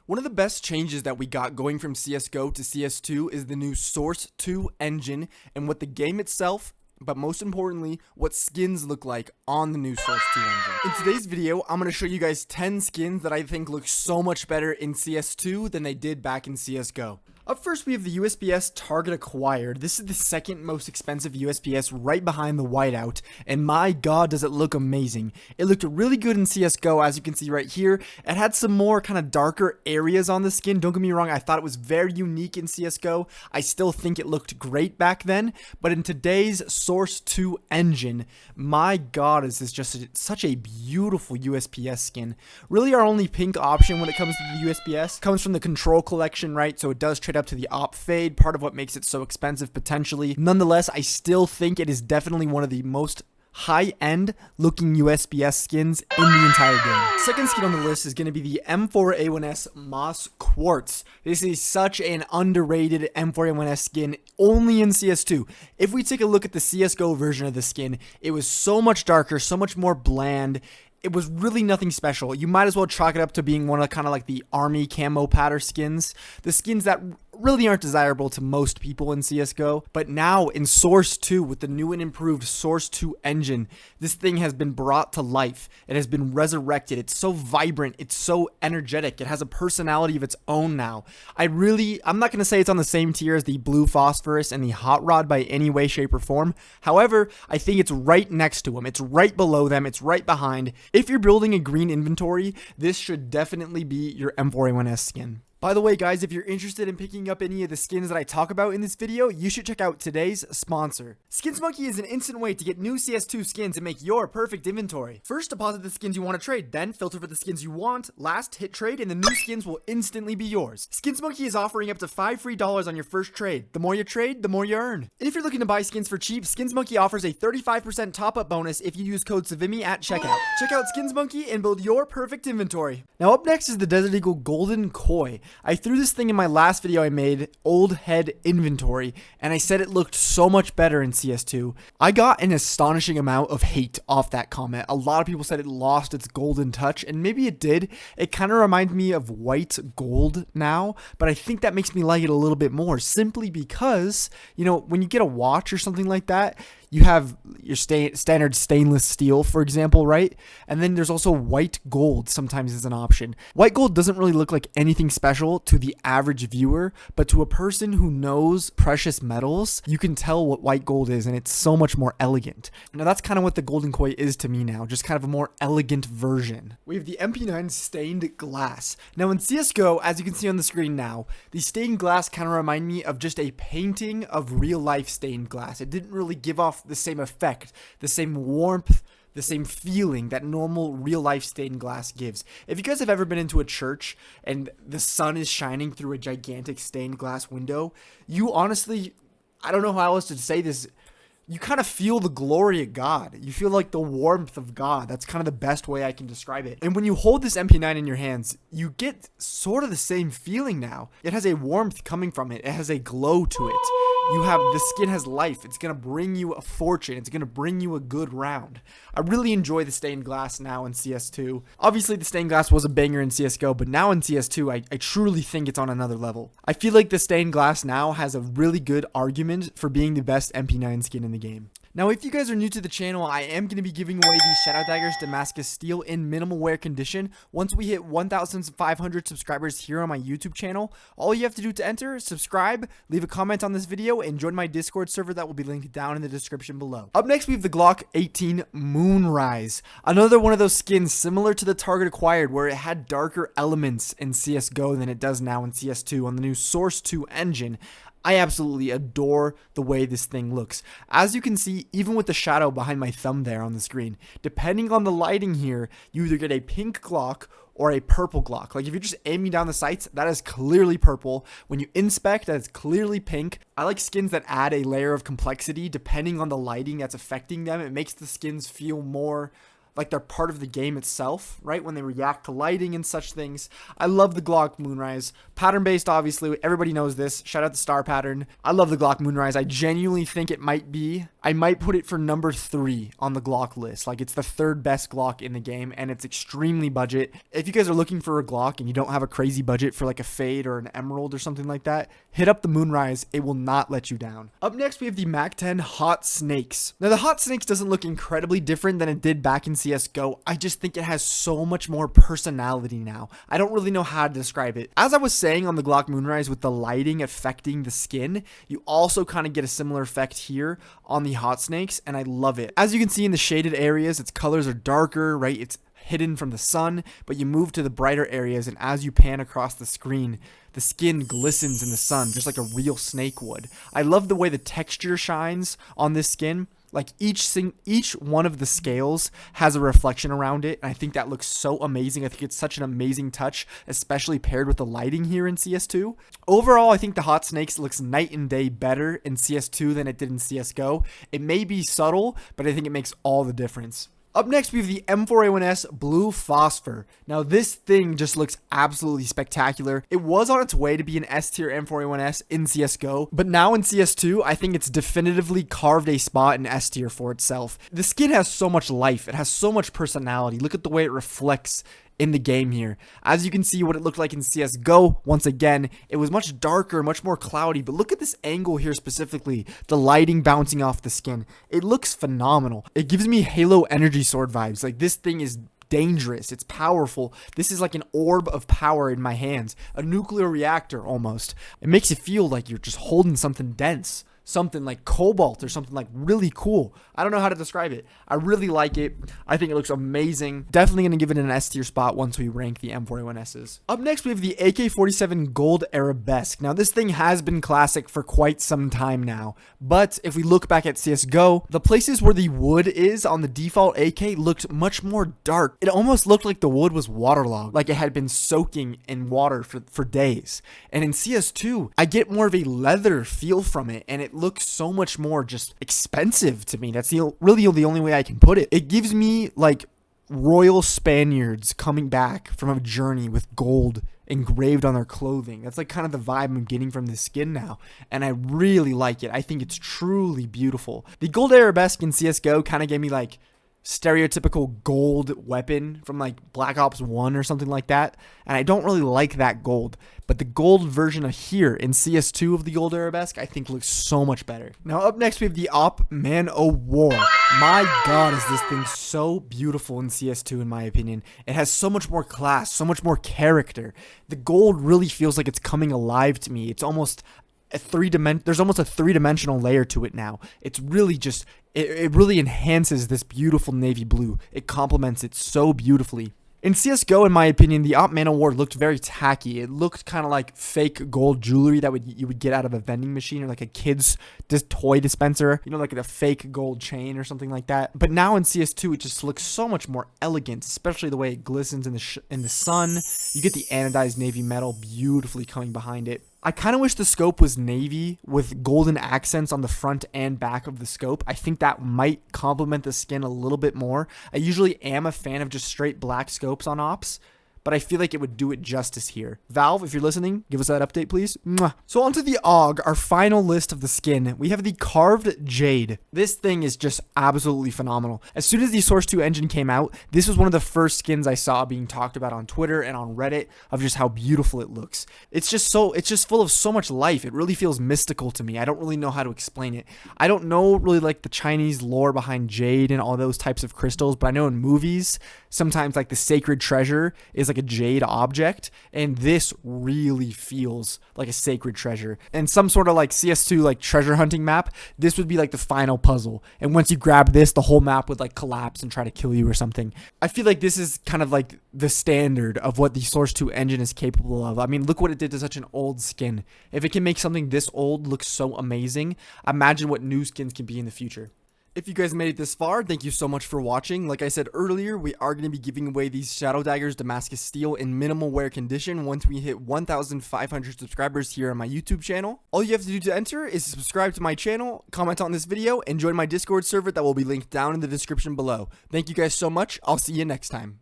One of the best changes that we got going from CSGO to CS2 is the new Source 2 engine and what the game itself, but most importantly, what skins look like on the new Source 2 engine. In today's video, I'm going to show you guys 10 skins that I think look so much better in CS2 than they did back in CSGO. Up first, we have the USPS Target Acquired. This is the second most expensive USPS right behind the whiteout, and my god does it look amazing. It looked really good in CSGO, as you can see right here. It had some more kind of darker areas on the skin. Don't get me wrong, I thought it was very unique in CSGO. I still think it looked great back then, but in today's Source 2 engine, my god is this just such a beautiful USPS skin. Really our only pink option when it comes to the USPS comes from the Control collection, right? So it does trade up to the op fade, part of what makes it so expensive potentially. Nonetheless, I still think it is definitely one of the most high-end looking USPS skins in the entire game. Second skin on the list is going to be the M4A1S Moss Quartz. This is such an underrated M4A1S skin only in CS2. If we take a look at the CSGO version of the skin, it was so much darker, so much more bland. It was really nothing special. You might as well chalk it up to being one of kind of like the army camo pattern skins. The skins that really aren't desirable to most people in CSGO. But now in Source 2 with the new and improved Source 2 engine, this thing has been brought to life. It has been resurrected. It's so vibrant. It's so energetic. It has a personality of its own now. I'm not going to say it's on the same tier as the Blue Phosphorus and the Hot Rod by any way, shape, or form. However, I think it's right next to them. It's right below them. It's right behind. If you're building a green inventory, this should definitely be your M4A1S skin. By the way, guys, if you're interested in picking up any of the skins that I talk about in this video, you should check out today's sponsor. SkinsMonkey is an instant way to get new CS2 skins and make your perfect inventory. First, deposit the skins you want to trade, then filter for the skins you want, last hit trade, and the new skins will instantly be yours. SkinsMonkey is offering up to $5 free on your first trade. The more you trade, the more you earn. And if you're looking to buy skins for cheap, SkinsMonkey offers a 35% top-up bonus if you use code Savimi at checkout. Check out SkinsMonkey and build your perfect inventory. Now up next is the Desert Eagle Golden Koi. I threw this thing in my last video I made, Old Head Inventory, and I said it looked so much better in CS2. I got an astonishing amount of hate off that comment. A lot of people said it lost its golden touch, and maybe it did. It kind of reminds me of white gold now, but I think that makes me like it a little bit more, simply because, you know, when you get a watch or something like that, you have your standard stainless steel, for example, right? And then there's also white gold sometimes as an option. White gold doesn't really look like anything special to the average viewer, but to a person who knows precious metals, you can tell what white gold is, and it's so much more elegant. Now that's kind of what the Golden Koi is to me now, just kind of a more elegant version. We have the MP9 Stained Glass. Now in CSGO, as you can see on the screen now, the stained glass kind of remind me of just a painting of real life stained glass. It didn't really give off the same effect, the same warmth, the same feeling that normal real life stained glass gives. If you guys have ever been into a church and the sun is shining through a gigantic stained glass window, you honestly, I don't know how else to say this, you kind of feel the glory of God. You feel like the warmth of God. That's kind of the best way I can describe it. And when you hold this MP9 in your hands, you get sort of the same feeling now. It has a warmth coming from it. It has a glow to it. The skin has life. It's going to bring you a fortune. It's going to bring you a good round. I really enjoy the stained glass now in CS2. Obviously, the stained glass was a banger in CSGO, but now in CS2, I truly think it's on another level. I feel like the stained glass now has a really good argument for being the best MP9 skin in the game. Now, if you guys are new to the channel, I am going to be giving away these Shadow Daggers Damascus Steel in minimal wear condition. Once we hit 1,500 subscribers here on my YouTube channel, all you have to do to enter is subscribe, leave a comment on this video, and join my Discord server that will be linked down in the description below. Up next, we have the Glock 18 Moonrise. Another one of those skins similar to the Target Acquired, where it had darker elements in CSGO than it does now in CS2 on the new Source 2 engine. I absolutely adore the way this thing looks. As you can see, even with the shadow behind my thumb there on the screen, depending on the lighting here, you either get a pink Glock or a purple Glock. Like if you're just aiming down the sights, that is clearly purple. When you inspect, that is clearly pink. I like skins that add a layer of complexity depending on the lighting that's affecting them. It makes the skins feel more like they're part of the game itself, right? When they react to lighting and such things. I love the Glock Moonrise. Pattern based, obviously. Everybody knows this. Shout out the star pattern. I love the Glock Moonrise. I genuinely think it might be. I might put it for number 3 on the Glock list. Like, it's the 3rd best Glock in the game, and it's extremely budget. If you guys are looking for a Glock and you don't have a crazy budget for like a Fade or an Emerald or something like that, hit up the Moonrise. It will not let you down. Up next, we have the MAC-10 Hot Snakes. Now, the Hot Snakes doesn't look incredibly different than it did back in CSGO. I just think it has so much more personality now. I don't really know how to describe it. As I was saying on the Glock Moonrise with the lighting affecting the skin, you also kind of get a similar effect here on the Hot Snakes, and I love it. As you can see in the shaded areas, its colors are darker, right? It's hidden from the sun, but you move to the brighter areas, and as you pan across the screen, the skin glistens in the sun just like a real snake would. I love the way the texture shines on this skin. Like each one of the scales has a reflection around it, and I think that looks so amazing. I think it's such an amazing touch, especially paired with the lighting here in CS2. Overall, I think the Hot Snakes looks night and day better in CS2 than it did in CSGO. It may be subtle, but I think it makes all the difference. Up next, we have the M4A1S Blue Phosphor. Now, this thing just looks absolutely spectacular. It was on its way to be an S-tier M4A1S in CSGO, but now in CS2, I think it's definitively carved a spot in S-tier for itself. The skin has so much life. It has so much personality. Look at the way it reflects in the game here. As you can see what it looked like in CSGO, once again, it was much darker, much more cloudy, but look at this angle here specifically, the lighting bouncing off the skin. It looks phenomenal. It gives me Halo Energy Sword vibes. Like, this thing is dangerous. It's powerful. This is like an orb of power in my hands, a nuclear reactor almost. It makes you feel like you're just holding something dense. Something like cobalt or something like really cool. I don't know how to describe it. I really like it. I think it looks amazing. Definitely going to give it an S tier spot once we rank the M4A1Ss. Up next, we have the AK-47 Gold Arabesque. Now, this thing has been classic for quite some time now, but if we look back at CSGO, the places where the wood is on the default AK looked much more dark. It almost looked like the wood was waterlogged, like it had been soaking in water for days. And in CS2, I get more of a leather feel from it, and it looks so much more just expensive to me. That's really the only way I can put it. It gives me like royal Spaniards coming back from a journey with gold engraved on their clothing. That's like kind of the vibe I'm getting from the skin now, and I really like it. I think it's truly beautiful. The Gold Arabesque in CSGO kind of gave me like stereotypical gold weapon from like Black Ops 1 or something like that, and I don't really like that gold, but the gold version of here in CS2 of the Gold Arabesque I think looks so much better. Now up next we have the Op Man O' War. My god, is this thing so beautiful in CS2 in my opinion. It has so much more class, so much more character. The gold really feels like it's coming alive to me. It's almost there's almost a three-dimensional layer to it now. It's really just it really enhances this beautiful navy blue. It complements it so beautifully. In CSGO, in my opinion, the Op Man O' War looked very tacky. It looked kind of like fake gold jewelry that you would get out of a vending machine or like a kid's toy dispenser, you know, like a fake gold chain or something like that. But now in CS2, it just looks so much more elegant, especially the way it glistens in the sun. You get the anodized navy metal beautifully coming behind it. I kind of wish the scope was navy with golden accents on the front and back of the scope. I think that might complement the skin a little bit more. I usually am a fan of just straight black scopes on ops, but I feel like it would do it justice here. Valve, if you're listening, give us that update, please. Mwah. So onto the AUG, our final list of the skin. We have the carved Jade. This thing is just absolutely phenomenal. As soon as the Source 2 engine came out, this was one of the first skins I saw being talked about on Twitter and on Reddit of just how beautiful it looks. It's just full of so much life. It really feels mystical to me. I don't really know how to explain it. I don't know really like the Chinese lore behind Jade and all those types of crystals, but I know in movies, sometimes like the sacred treasure is like a jade object, and this really feels like a sacred treasure. And some sort of like CS2 like treasure hunting map, this would be like the final puzzle, and once you grab this, the whole map would like collapse and try to kill you or something. I feel like this is kind of like the standard of what the Source 2 engine is capable of. I mean, look what it did to such an old skin. If it can make something this old look so amazing, imagine what new skins can be in the future. If you guys made it this far, thank you so much for watching. Like I said earlier, we are going to be giving away these Shadow Daggers Damascus Steel in minimal wear condition once we hit 1,500 subscribers here on my YouTube channel. All you have to do to enter is subscribe to my channel, comment on this video, and join my Discord server that will be linked down in the description below. Thank you guys so much. I'll see you next time.